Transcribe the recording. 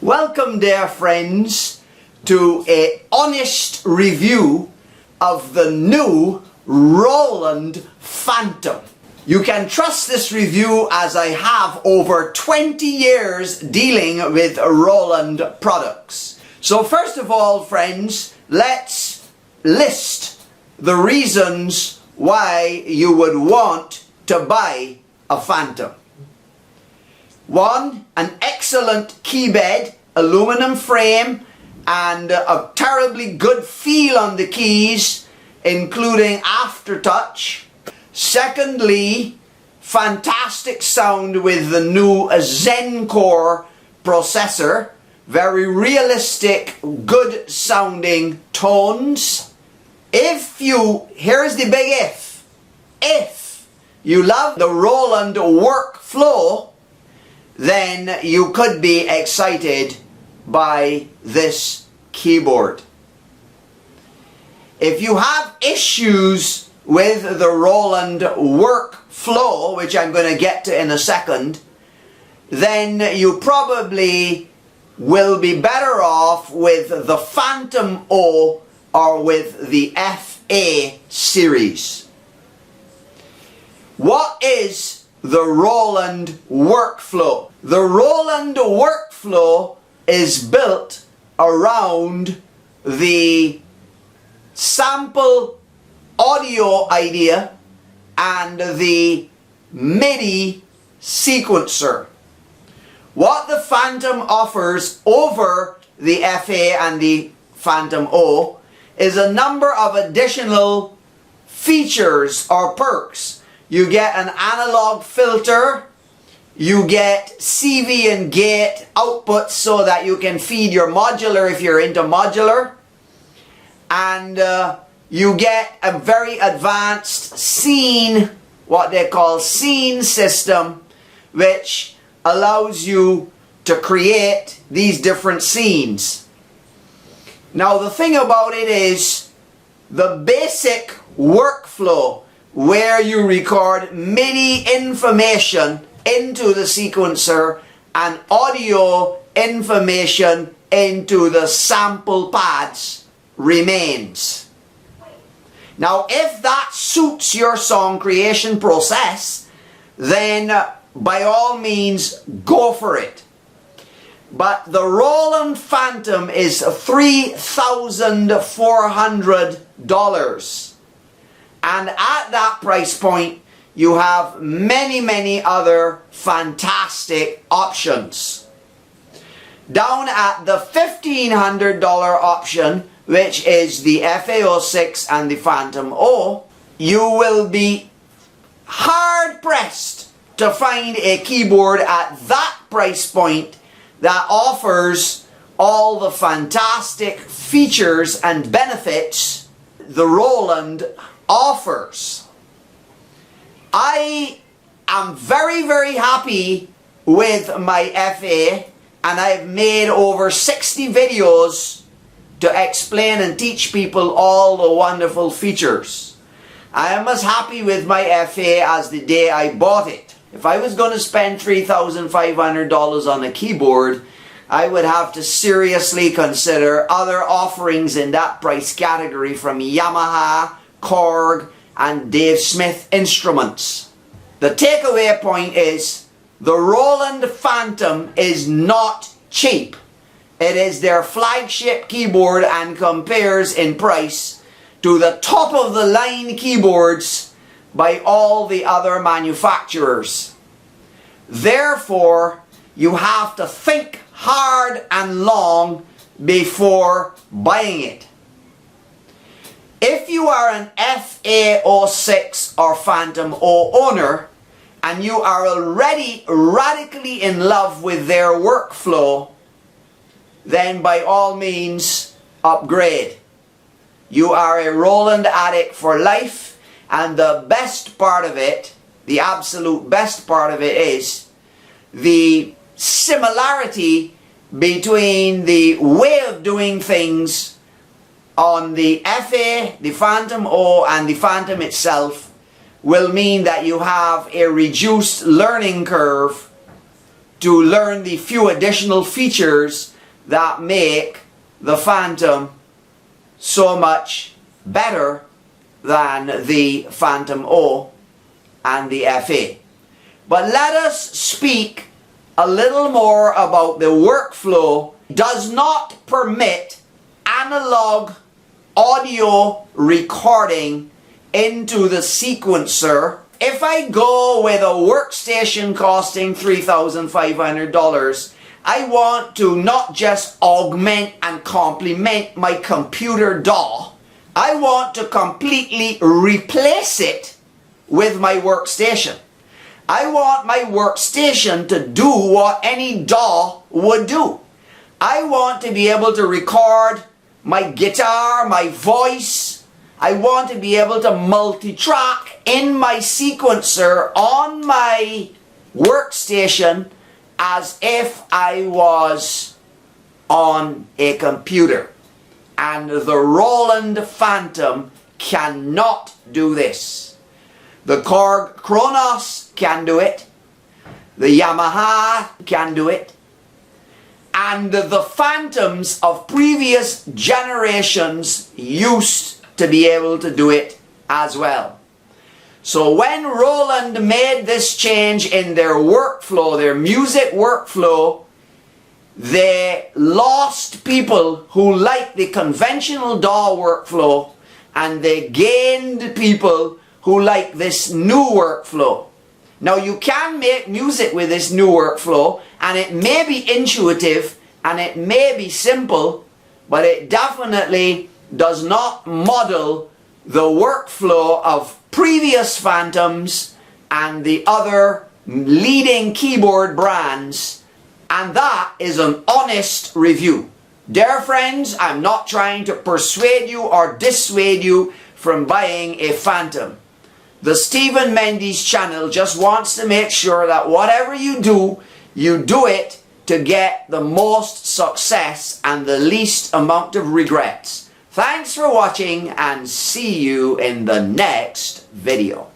Welcome, dear friends, to an honest review of the new Roland Fantom. You can trust this review as I have over 20 years dealing with Roland products. So first of all, friends, let's list the reasons why you would want to buy a Fantom. 1. An excellent keybed, aluminum frame, and a terribly good feel on the keys, including aftertouch. Secondly, fantastic sound with the new Zen-Core processor. Very realistic, good sounding tones. Here's the big if you love the Roland workflow, then you could be excited by this keyboard. If you have issues with the Roland workflow, which I'm going to get to in a second, then you probably will be better off with the Fantom O or with the FA series. What is the Roland workflow? The Roland workflow is built around the sample audio idea and the MIDI sequencer. What the Fantom offers over the FA and the Fantom O is a number of additional features or perks. You get an analog filter, you get CV and gate outputs so that you can feed your modular if you're into modular, and you get a very advanced scene, what they call scene system, which allows you to create these different scenes. Now the thing about it is the basic workflow where you record MIDI information into the sequencer and audio information into the sample pads remains. Now if that suits your song creation process, then by all means go for it. But the Roland Fantom is $3,400. And at that price point, you have many other fantastic options. Down at the $1,500 option, which is the FA06 and the Fantom O, you will be hard pressed to find a keyboard at that price point that offers all the fantastic features and benefits the Roland offers. I am very happy with my FA, and I've made over 60 videos to explain and teach people all the wonderful features. I am as happy with my FA as the day I bought it. If I was going to spend $3,500 on a keyboard, I would have to seriously consider other offerings in that price category from Yamaha, Korg, and Dave Smith instruments. The takeaway point is the Roland Fantom is not cheap. It is their flagship keyboard and compares in price to the top of the line keyboards by all the other manufacturers. Therefore, you have to think hard and long before buying it. If you are an FA06 or Fantom O owner and you are already radically in love with their workflow, then by all means upgrade. You are a Roland addict for life, and the best part of it, the absolute best part of it, is the similarity between the way of doing things on the FA, the Fantom O, and the Fantom itself will mean that you have a reduced learning curve to learn the few additional features that make the Fantom so much better than the Fantom O and the FA. But let us speak a little more about the workflow. It does not permit analog audio recording into the sequencer. If I go with a workstation costing $3,500, I want to not just augment and complement my computer DAW, I want to completely replace it with my workstation. I want my workstation to do what any DAW would do. I want to be able to record my guitar, my voice. I want to be able to multi-track in my sequencer on my workstation as if I was on a computer. And the Roland Fantom cannot do this. The Korg Kronos can do it. The Yamaha can do it. And the Fantoms of previous generations used to be able to do it as well. So when Roland made this change in their workflow, their music workflow, they lost people who liked the conventional DAW workflow, and they gained people who like this new workflow. Now you can make music with this new workflow, and it may be intuitive and it may be simple, but it definitely does not model the workflow of previous Fantoms and the other leading keyboard brands, and that is an honest review. Dear friends, I'm not trying to persuade you or dissuade you from buying a Fantom. The Stephen Mendes channel just wants to make sure that whatever you do it to get the most success and the least amount of regrets. Thanks for watching, and see you in the next video.